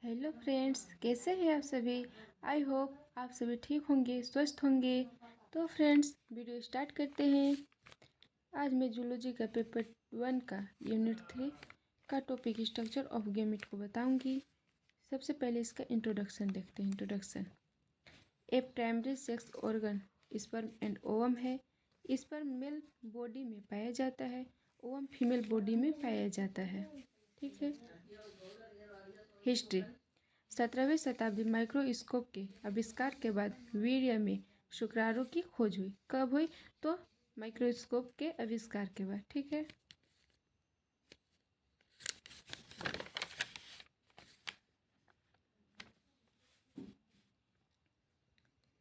Hello friends, कैसे हैं आप सभी। आई होप आप सभी ठीक होंगे, स्वस्थ होंगे। तो फ्रेंड्स, वीडियो स्टार्ट करते हैं। आज मैं जूलॉजी का पेपर 1 का यूनिट 3 का टॉपिक स्ट्रक्चर ऑफ गैमेट को बताऊंगी। सबसे पहले इसका इंट्रोडक्शन देखते हैं। Introduction. A primary sex organ sperm and ovum है। स्पर्म मेल बॉडी में पाया जाता है, ओवम फीमेल बॉडी में पाया जाता है। ठीक है। हिस्ट्री। 17वीं शताब्दी माइक्रोस्कोप के आविष्कार के बाद वीर्य में शुक्राणु की खोज हुई। कब हुई? तो माइक्रोस्कोप के आविष्कार के बाद। ठीक है।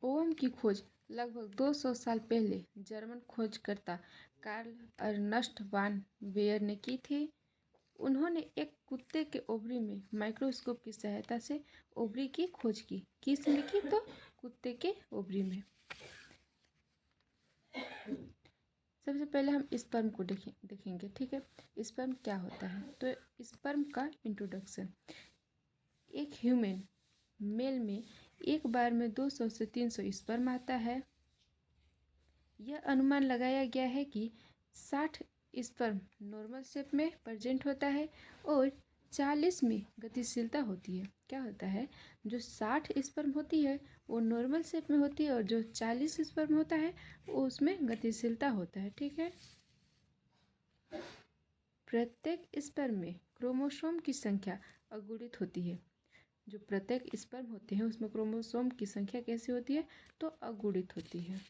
ओवम की खोज लगभग 200 साल पहले जर्मन खोजकर्ता कार्ल अर्नस्ट वान बेयर ने की थी। उन्होंने एक कुत्ते के ओवरी में माइक्रोस्कोप की सहायता से ओवरी की खोज की। किस में की? तो कुत्ते के ओवरी में। सबसे पहले हम स्पर्म को देखेंगे। ठीक है। स्पर्म क्या होता है? तो स्पर्म का इंट्रोडक्शन। एक ह्यूमन मेल में एक बार में 200 से 300 स्पर्म आता है। यह अनुमान लगाया गया है कि 60 स्पर्म नॉर्मल शेप में प्रेजेंट होता है और 40 में गतिशीलता होती है। क्या होता है? जो 60 स्पर्म होती है वो नॉर्मल शेप में होती है और जो 40 स्पर्म होता है वो उसमें गतिशीलता होता है। ठीक है। प्रत्येक स्पर्म में क्रोमोसोम की संख्या अगुणित होती है। जो प्रत्येक स्पर्म होते हैं उसमें क्रोमोसोम की संख्या कैसी होती है? तो अगुणित होती है।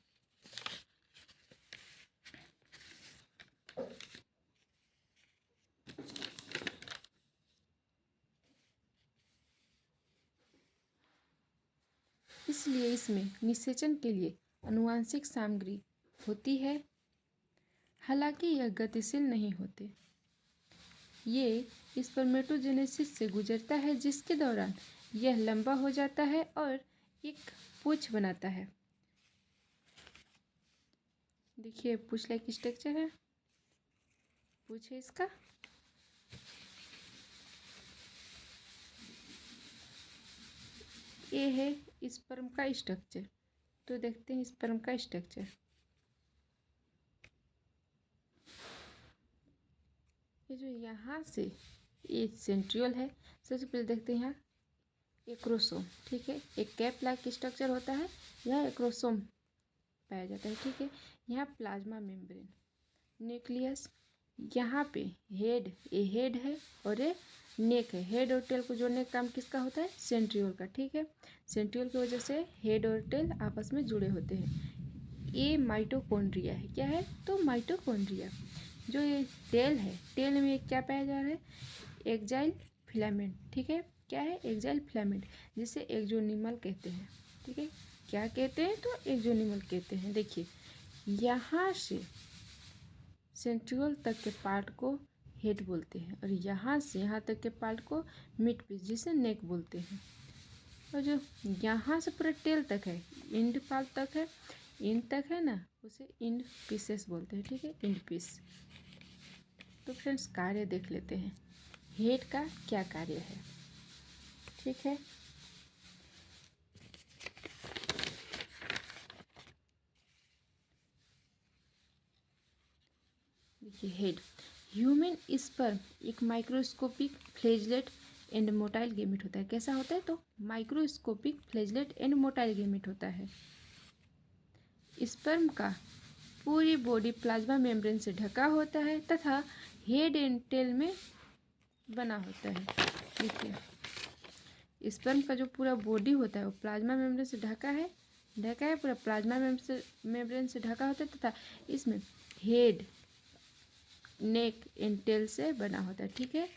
इसलिए इसमें निषेचन के लिए आनुवंशिक सामग्री होती है। हालांकि यह गतिशील नहीं होते। ये स्पर्मेटोजेनेसिस से गुजरता है जिसके दौरान यह लंबा हो जाता है और एक पूंछ बनाता है। देखिए पूंछ लाइक स्ट्रक्चर है। पूंछ है इसका। ये है स्पर्म का स्ट्रक्चर। तो देखते हैं स्पर्म का स्ट्रक्चर। ये जो यहाँ से ये सेंट्रियोल है। सबसे पहले देखते हैं यहाँ एक्रोसोम। ठीक है। एक कैप लाइक स्ट्रक्चर होता है, यह एक्रोसोम पाया जाता है। ठीक है। यहाँ प्लाज्मा मेम्ब्रेन, न्यूक्लियस, यहाँ पे हेड, ये हेड है और ये नेक है। हेड और टेल को जोड़ने का काम किसका होता है? सेंट्रियोल का। ठीक है। सेंट्रियोल की वजह से हेड और टेल आपस में जुड़े होते हैं। ये माइटोकॉन्ड्रिया है। क्या है? तो माइटोकॉन्ड्रिया। जो ये टेल है, टेल में क्या पाया जा रहा है? एक्जाइल फिलामेंट। ठीक है। क्या है? एक्जाइल फिलामेंट, जिसे एक्सोनिमल कहते हैं। ठीक है। क्या कहते हैं? तो एक्सोनिमल कहते हैं। देखिए यहाँ से सेंट्रियोल तक के पार्ट को हेड बोलते हैं और यहाँ से यहाँ तक के पार्ट को मिड पीस, जिसे नेक बोलते हैं। और जो यहाँ से पूरा टेल तक है, इंड पार्ट तक है, इंड तक है ना, उसे इंड पीसेस बोलते हैं। ठीक है। End piece. तो फ्रेंड्स कार्य देख लेते हैं। हेड का क्या कार्य है? ठीक है। देखिए हेड। ह्यूमन स्पर्म एक microscopic flagellate and motile gamete होता है। कैसा होता है? तो microscopic flagellate and motile gamete होता है। स्पर्म का पूरी बॉडी प्लाज्मा मेम्ब्रेन से ढका होता है तथा हेड एंड टेल में बना होता है। देखिए स्पर्म का जो पूरा बॉडी होता है वो प्लाज्मा मेम्ब्रेन से ढका है। पूरा प्लाज्मा मेम्ब्रेन से ढका होता है तथा इसमें हेड, नेक एंड टेल से बना होता है। ठीक है।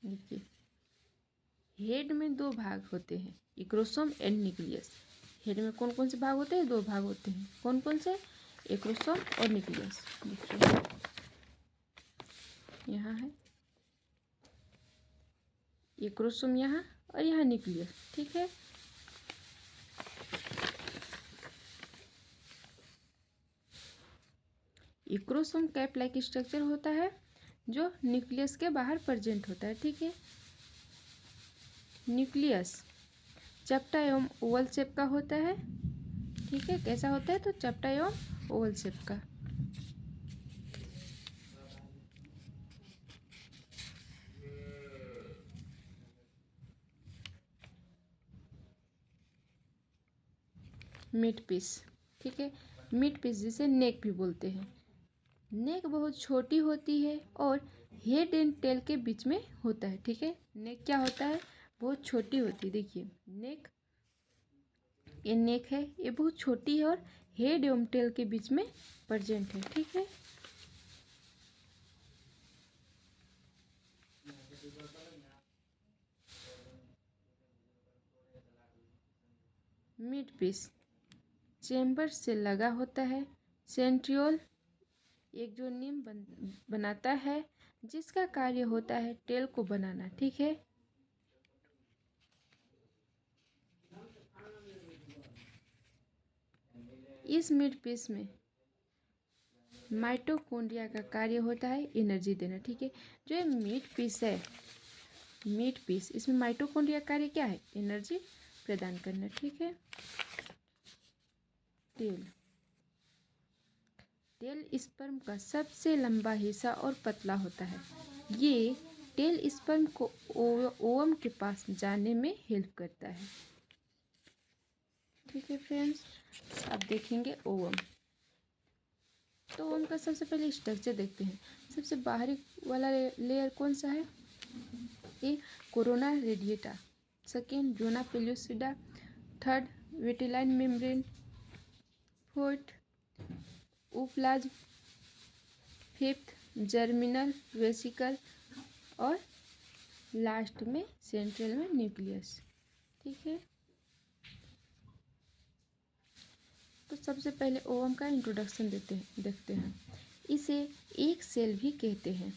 देखिए हेड में दो भाग होते हैं, एक्रोसोम एंड न्यूक्लियस। हेड में कौन कौन से भाग होते हैं? दो भाग होते हैं। कौन कौन से? एक्रोसोम और न्यूक्लियस। देखिए यहाँ है एक्रोसोम, यहाँ और यहाँ न्यूक्लियस। ठीक है। एक्रोसोम कैप लाइक स्ट्रक्चर होता है जो न्यूक्लियस के बाहर प्रेजेंट होता है, ठीक है। न्यूक्लियस चपटा एवं ओवल शेप का होता है, ठीक है। कैसा होता है? तो चपटा एवं ओवल शेप का। मिड पीस, ठीक है। मिड पीस जिसे नेक भी बोलते हैं। नेक बहुत छोटी होती है और हेड एंड टेल के बीच में होता है, ठीक है। नेक क्या होता है? बहुत छोटी होती है। देखिए नेक, ये नेक है, ये बहुत छोटी है और हेड एवं टेल के बीच में प्रेजेंट है, ठीक है। मिड पीस चेम्बर से लगा होता है। सेंट्रियोल एक जो नीम बनाता है, जिसका कार्य होता है टेल को बनाना, ठीक है। इस मिड पीस में माइटोकॉन्ड्रिया का कार्य होता है एनर्जी देना, ठीक है। जो ये मिड पीस है, मिड पीस, इसमें माइटोकॉन्ड्रिया कार्य क्या है? एनर्जी प्रदान करना, ठीक है। टेल, टेल स्पर्म का सबसे लंबा हिस्सा और पतला होता है। ये टेल स्पर्म को ओवम के पास जाने में हेल्प करता है, ठीक है फ्रेंड्स। अब देखेंगे ओवम। तो ओवम का सबसे पहले स्ट्रक्चर देखते हैं। सबसे बाहरी वाला लेयर कौन सा है? ये corona radiata, second zona pellucida, third vitelline membrane, fourth ooplasm, fifth germinal vesicle और लास्ट में सेंट्रल में न्यूक्लियस, ठीक है। तो सबसे पहले ओवम का इंट्रोडक्शन देखते हैं। इसे एक सेल भी कहते हैं।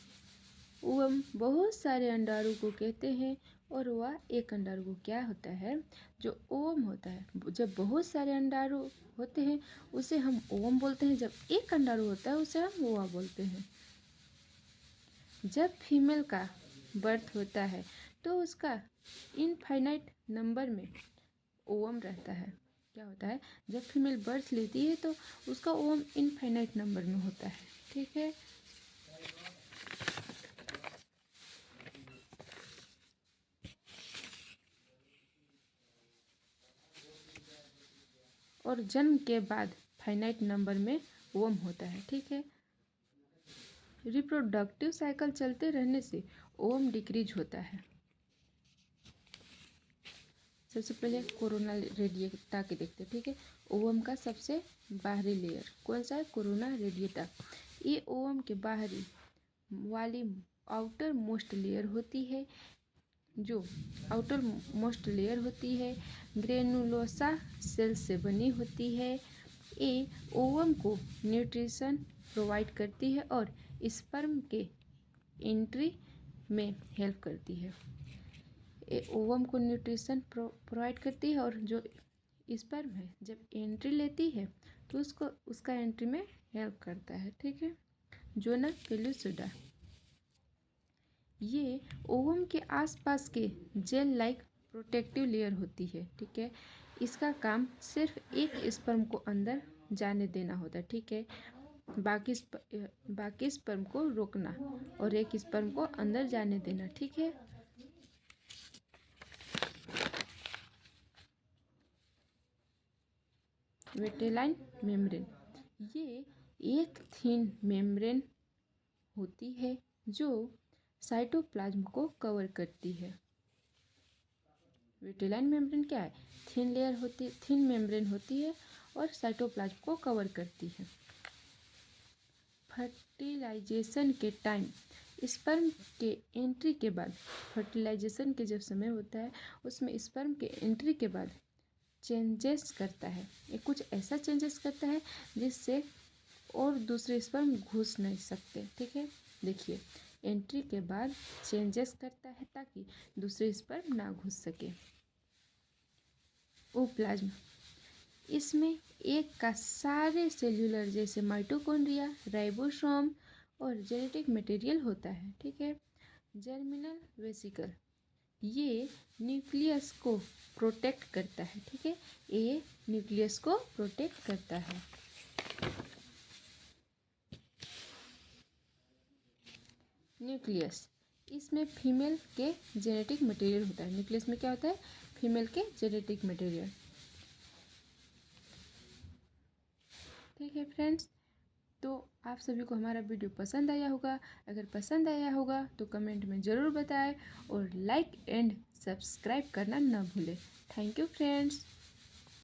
ओवम बहुत सारे अंडाणु को कहते हैं और वह एक अंडाणु को क्या होता है? जो ओवम होता है, जब बहुत सारे अंडाणु होते हैं उसे हम ओवम बोलते हैं। जब एक अंडाणु होता है उसे हम ओवा बोलते हैं। जब फीमेल का बर्थ होता है तो उसका इनफाइनाइट नंबर में ओवम रहता है। क्या होता है? जब फीमेल बर्थ लेती है तो उसका ओवम इनफाइनाइट नंबर में होता है, ठीक है। और जन्म के बाद फाइनाइट नंबर में ओवम होता है, ठीक है। रिप्रोडक्टिव साइकिल चलते रहने से ओवम डिक्रीज होता है। सबसे पहले कोरोना रेडिएटा के देखते हैं, ठीक है। ओवम का सबसे बाहरी लेयर कौन सा है? Corona radiata. ये ओवम के बाहरी वाली आउटर मोस्ट लेयर होती है। जो आउटर मोस्ट लेयर होती है ग्रेनुलोसा सेल से बनी होती है। ये ओवम को न्यूट्रिशन प्रोवाइड करती है और स्पर्म के एंट्री में हेल्प करती है। ये ओवम को न्यूट्रिशन प्रोवाइड करती है और जो स्पर्म है जब एंट्री लेती है तो उसको उसका एंट्री में हेल्प करता है, ठीक है। जोना पेल्यूसिडा, ये ओवम के आसपास के जेल लाइक प्रोटेक्टिव लेयर होती है, ठीक है। इसका काम सिर्फ एक स्पर्म को अंदर जाने देना होता है, ठीक है। बाकी स्पर्म को रोकना और एक स्पर्म को अंदर जाने देना, ठीक है। विटिलाइन मेम्ब्रेन, ये एक थिन मेम्ब्रेन होती है जो साइटोप्लाज्म को कवर करती है। विटिलाइन मेम्ब्रेन क्या है? थिन मेम्ब्रेन होती है और साइटोप्लाज्म को कवर करती है। फर्टिलाइजेशन के टाइम स्पर्म के एंट्री के बाद, फर्टिलाइजेशन के जब समय होता है उसमें स्पर्म के एंट्री के बाद चेंजेस करता है। ये कुछ ऐसा चेंजेस करता है जिससे और दूसरे स्पर्म घुस नहीं सकते, ठीक है। देखिए एंट्री के बाद चेंजेस करता है ताकि दूसरे स्पर्म ना घुस सके। ओप्लाज्म, इसमें एक का सारे सेल्यूलर जैसे माइटोकॉन्ड्रिया, राइबोसोम और जेनेटिक मटेरियल होता है, ठीक है। जर्मिनल वेसिकल, ये न्यूक्लियस को प्रोटेक्ट करता है, ठीक है, ये न्यूक्लियस को प्रोटेक्ट करता है। न्यूक्लियस, इसमें फीमेल के जेनेटिक मटेरियल होता है। न्यूक्लियस में क्या होता है? फीमेल के जेनेटिक मटेरियल, ठीक है फ्रेंड्स। तो आप सभी को हमारा वीडियो पसंद आया होगा। अगर पसंद आया होगा तो कमेंट में ज़रूर बताएं और लाइक एंड सब्सक्राइब करना ना भूलें। Thank you friends.